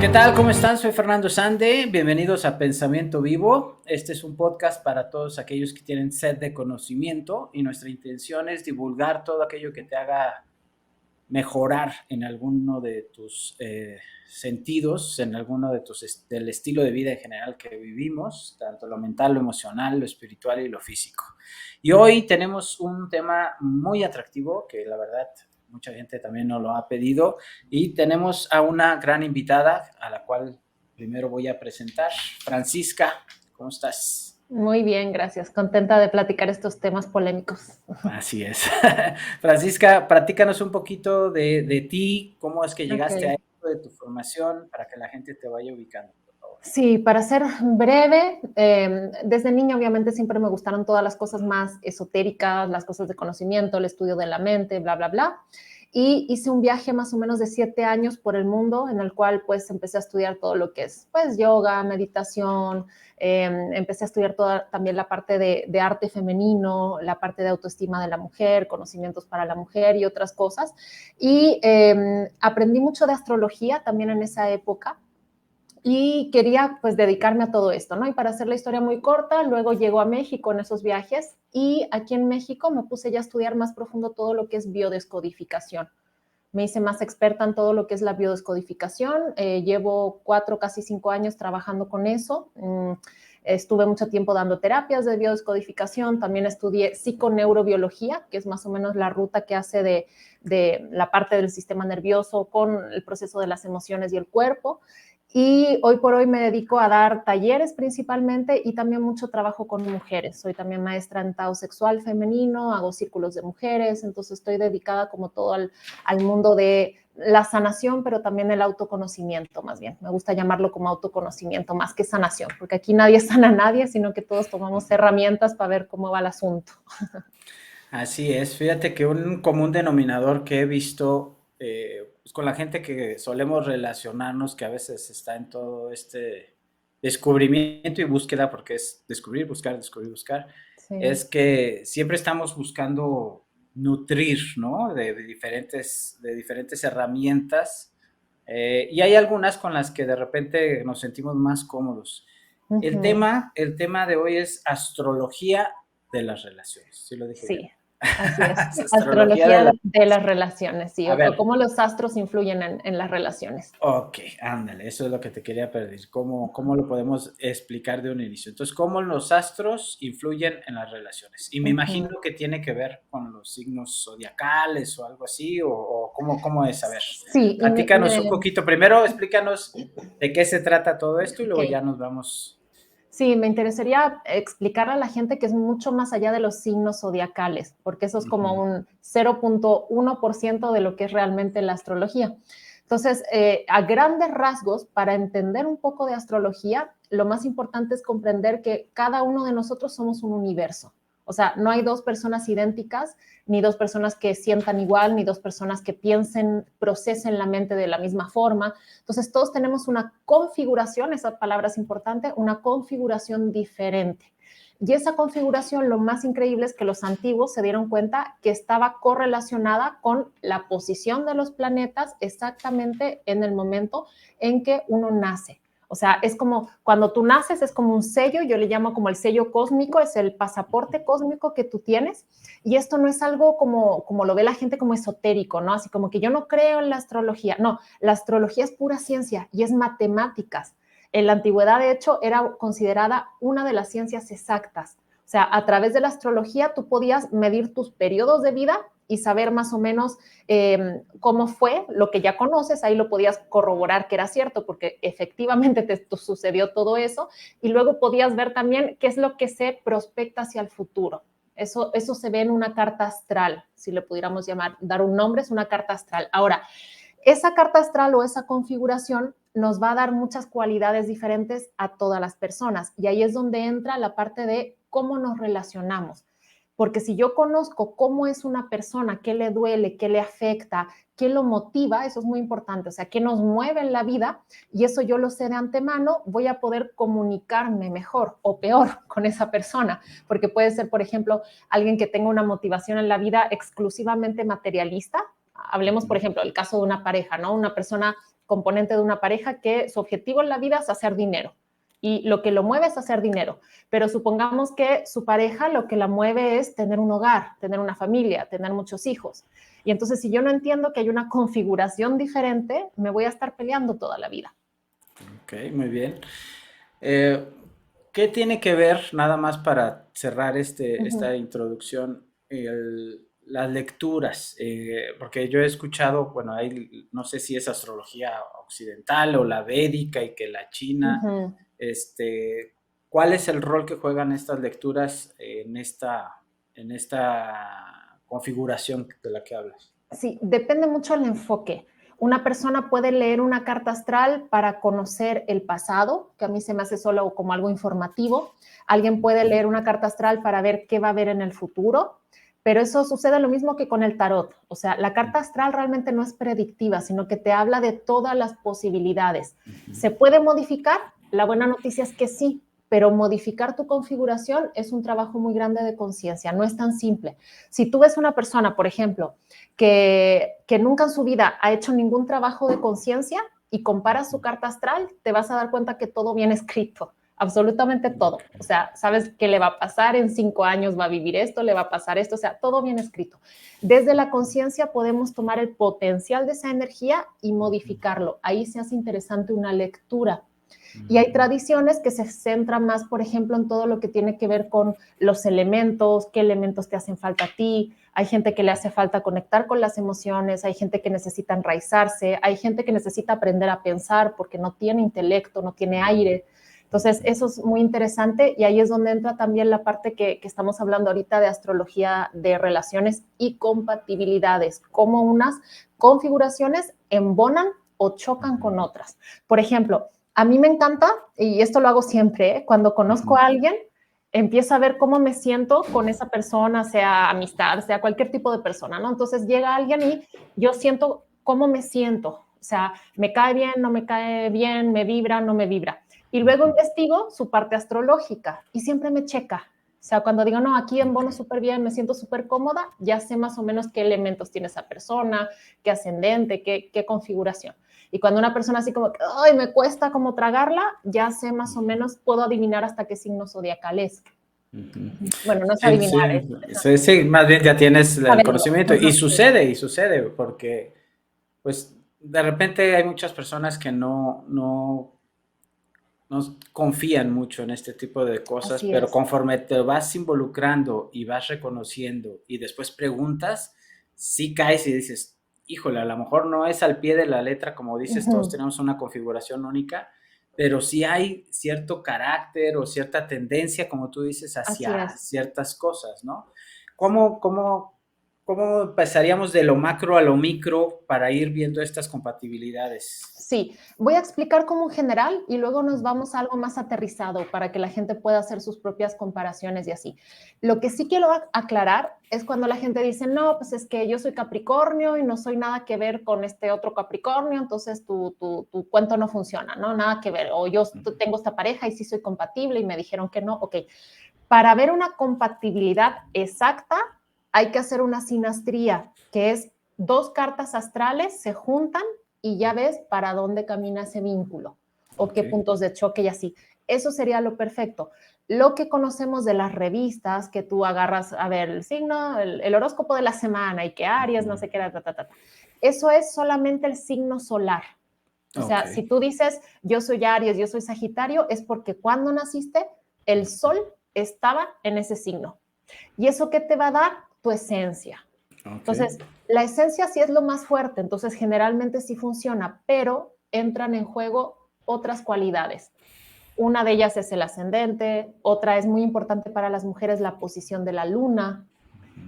¿Qué tal? ¿Cómo están? Soy Fernando Sande. Bienvenidos a Pensamiento Vivo. Este es un podcast para todos aquellos que tienen sed de conocimiento y nuestra intención es divulgar todo aquello que te haga mejorar en alguno de tus sentidos, en alguno de del estilo de vida en general que vivimos, tanto lo mental, lo emocional, lo espiritual y lo físico. Y hoy tenemos un tema muy atractivo que la verdad mucha gente también nos lo ha pedido y tenemos a una gran invitada a la cual primero voy a presentar. Francisca, ¿cómo estás? Muy bien, gracias. Contenta de platicar estos temas polémicos. Así es. Francisca, platícanos un poquito de ti, cómo es que llegaste a Ok. esto, de tu formación, para que la gente te vaya ubicando, por favor. Sí, para ser breve, desde niña obviamente siempre me gustaron todas las cosas más esotéricas, las cosas de conocimiento, el estudio de la mente, bla, bla, bla. Y hice un viaje más o menos de 7 años por el mundo en el cual pues empecé a estudiar todo lo que es pues yoga, meditación, empecé a estudiar también la parte de arte femenino, la parte de autoestima de la mujer, conocimientos para la mujer y otras cosas. Y aprendí mucho de astrología también en esa época y quería pues dedicarme a todo esto, ¿no? Y para hacer la historia muy corta, luego llego a México en esos viajes y aquí en México me puse ya a estudiar más profundo todo lo que es biodescodificación. Me hice más experta en todo lo que es la biodescodificación. Llevo 4, casi 5 años trabajando con eso. Estuve mucho tiempo dando terapias de biodescodificación. También estudié psiconeurobiología, que es más o menos la ruta que hace de la parte del sistema nervioso con el proceso de las emociones y el cuerpo. Y hoy por hoy me dedico a dar talleres principalmente y también mucho trabajo con mujeres. Soy también maestra en Tao sexual femenino, hago círculos de mujeres, entonces estoy dedicada como todo al mundo de la sanación, pero también el autoconocimiento, más bien. Me gusta llamarlo como autoconocimiento, más que sanación, porque aquí nadie sana a nadie, sino que todos tomamos herramientas para ver cómo va el asunto. Así es, fíjate que un común denominador que he visto pues con la gente que solemos relacionarnos, que a veces está en todo este descubrimiento y búsqueda, porque es descubrir, buscar, Sí. es que siempre estamos buscando nutrir, ¿no? De diferentes herramientas, y hay algunas con las que de repente nos sentimos más cómodos. Ujú. El tema de hoy es astrología de las relaciones, ¿sí lo dije bien? Sí, así es. Astrología de Astrología la... de las relaciones, sí, A o ver, cómo los astros influyen en las relaciones. ok, ándale, eso es lo que te quería pedir. ¿Cómo lo podemos explicar de un inicio? Entonces, ¿cómo los astros influyen en las relaciones? Y me imagino Ujú. que tiene que ver con los signos zodiacales o algo así, o cómo es. A ver, Sí, y platícanos un poquito. Primero, explícanos de qué se trata todo esto y luego okay. ya nos vamos. Sí, me interesaría explicarle a la gente que es mucho más allá de los signos zodiacales, porque eso es como Ujú. un 0,1% de lo que es realmente la astrología. Entonces, a grandes rasgos, para entender un poco de astrología, lo más importante es comprender que cada uno de nosotros somos un universo. O sea, no hay dos personas idénticas, ni dos personas que sientan igual, ni dos personas que piensen, procesen la mente de la misma forma. Entonces, todos tenemos una configuración, esa palabra es importante, una configuración diferente. Y esa configuración, lo más increíble es que los antiguos se dieron cuenta que estaba correlacionada con la posición de los planetas exactamente en el momento en que uno nace. O sea, es como cuando tú naces, es como un sello, yo le llamo como el sello cósmico, es el pasaporte cósmico que tú tienes. Y esto no es algo como lo ve la gente como esotérico, ¿no? Así como que yo no creo en la astrología. No, la astrología es pura ciencia y es matemáticas. En la antigüedad, de hecho, era considerada una de las ciencias exactas. O sea, a través de la astrología tú podías medir tus periodos de vida y saber más o menos cómo fue lo que ya conoces, ahí lo podías corroborar que era cierto, porque efectivamente te sucedió todo eso, y luego podías ver también qué es lo que se prospecta hacia el futuro. Eso se ve en una carta astral, si le pudiéramos llamar, dar un nombre, es una carta astral. Ahora, esa carta astral o esa configuración nos va a dar muchas cualidades diferentes a todas las personas, y ahí es donde entra la parte de cómo nos relacionamos. Porque si yo conozco cómo es una persona, qué le duele, qué le afecta, qué lo motiva, eso es muy importante, o sea, qué nos mueve en la vida, y eso yo lo sé de antemano, voy a poder comunicarme mejor o peor con esa persona, porque puede ser, por ejemplo, alguien que tenga una motivación en la vida exclusivamente materialista. Hablemos, por Ujú. ejemplo, del caso de una pareja, ¿no? Una persona componente de una pareja que su objetivo en la vida es hacer dinero y lo que lo mueve es hacer dinero, pero supongamos que su pareja lo que la mueve es tener un hogar, tener una familia, tener muchos hijos. Y entonces si yo no entiendo que hay una configuración diferente, me voy a estar peleando toda la vida. Ok, muy bien. Eh, ¿Qué tiene que ver, nada más para cerrar esta introducción, las lecturas? Porque yo he escuchado, bueno, no sé si es astrología occidental o la védica y que la china, ¿cuál es el rol que juegan estas lecturas en esta configuración de la que hablas? Sí, depende mucho del enfoque. Una persona puede leer una carta astral para conocer el pasado, que a mí se me hace solo como algo informativo. Alguien puede leer una carta astral para ver qué va a haber en el futuro, pero eso sucede lo mismo que con el tarot. O sea, la carta astral realmente no es predictiva, sino que te habla de todas las posibilidades. ¿Se puede modificar? La buena noticia es que sí, pero modificar tu configuración es un trabajo muy grande de conciencia, no es tan simple. Si tú ves una persona, por ejemplo, que nunca en su vida ha hecho ningún trabajo de conciencia y comparas su carta astral, te vas a dar cuenta que todo viene escrito, absolutamente todo. O sea, sabes qué le va a pasar en 5 años, va a vivir esto, le va a pasar esto, o sea, todo viene escrito. Desde la conciencia podemos tomar el potencial de esa energía y modificarlo. Ahí se hace interesante una lectura. Y hay tradiciones que se centran más, por ejemplo, en todo lo que tiene que ver con los elementos, qué elementos te hacen falta a ti. Hay gente que le hace falta conectar con las emociones, hay gente que necesita enraizarse, hay gente que necesita aprender a pensar porque no tiene intelecto, no tiene aire. Entonces, eso es muy interesante y ahí es donde entra también la parte que estamos hablando ahorita de astrología de relaciones y compatibilidades, cómo unas configuraciones embonan o chocan con otras. Por ejemplo, a mí me encanta, y esto lo hago siempre, cuando conozco a alguien, empiezo a ver cómo me siento con esa persona, sea amistad, sea cualquier tipo de persona, ¿no? Entonces llega alguien y yo siento cómo me siento, o sea, me cae bien, no me cae bien, me vibra, no me vibra. Y luego investigo su parte astrológica y siempre me checa. O sea, cuando digo, no, aquí embono súper bien, me siento súper cómoda, ya sé más o menos qué elementos tiene esa persona, qué ascendente, qué configuración. Y cuando una persona así como que, ay, me cuesta como tragarla, ya sé más o menos, puedo adivinar hasta qué signo zodiacal es. Bueno, no es Sí, adivinar, sí, más bien ya tienes el saberlo. conocimiento y sucede, porque pues de repente hay muchas personas que no confían mucho en este tipo de cosas, Así pero es. conforme te vas involucrando y vas reconociendo y después preguntas, sí caes y dices, híjole, a lo mejor no es al pie de la letra, como dices, todos tenemos una configuración única, pero sí hay cierto carácter o cierta tendencia, como tú dices, Así hacia es. ciertas cosas, ¿no? ¿Cómo empezaríamos de lo macro a lo micro para ir viendo estas compatibilidades? Sí, voy a explicar como un general y luego nos vamos a algo más aterrizado para que la gente pueda hacer sus propias comparaciones y así. Lo que sí quiero aclarar es cuando la gente dice, no, pues es que yo soy Capricornio y no soy nada que ver con este otro Capricornio, entonces tu cuento no funciona, ¿no? Nada que ver. O yo tengo esta pareja y sí soy compatible y me dijeron que no. Ok, para ver una compatibilidad exacta hay que hacer una sinastría, que es 2 cartas astrales se juntan y ya ves para dónde camina ese vínculo o qué Okay. puntos de choque y así. Eso sería lo perfecto. Lo que conocemos de las revistas, que tú agarras, a ver, el signo, el horóscopo de la semana y que Aries, no sé qué, eso es solamente el signo solar. O sea, Okay. si tú dices, yo soy Aries, yo soy Sagitario, es porque cuando naciste, el sol estaba en ese signo. ¿Y eso qué te va a dar? Tu esencia. Okay. Entonces, la esencia sí es lo más fuerte, entonces generalmente sí funciona, pero entran en juego otras cualidades. Una de ellas es el ascendente, otra es muy importante para las mujeres la posición de la luna,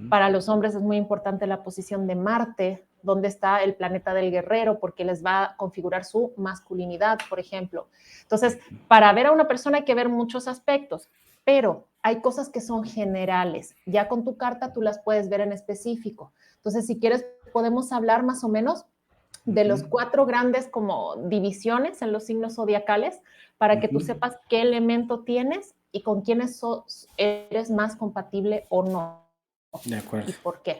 para los hombres es muy importante la posición de Marte, donde está el planeta del guerrero, porque les va a configurar su masculinidad, por ejemplo. Entonces, para ver a una persona hay que ver muchos aspectos, pero hay cosas que son generales. Ya con tu carta tú las puedes ver en específico. Entonces, si quieres, podemos hablar más o menos de los 4 grandes como divisiones en los signos zodiacales para que tú sepas qué elemento tienes y con quiénes eres más compatible o no De acuerdo. y por qué.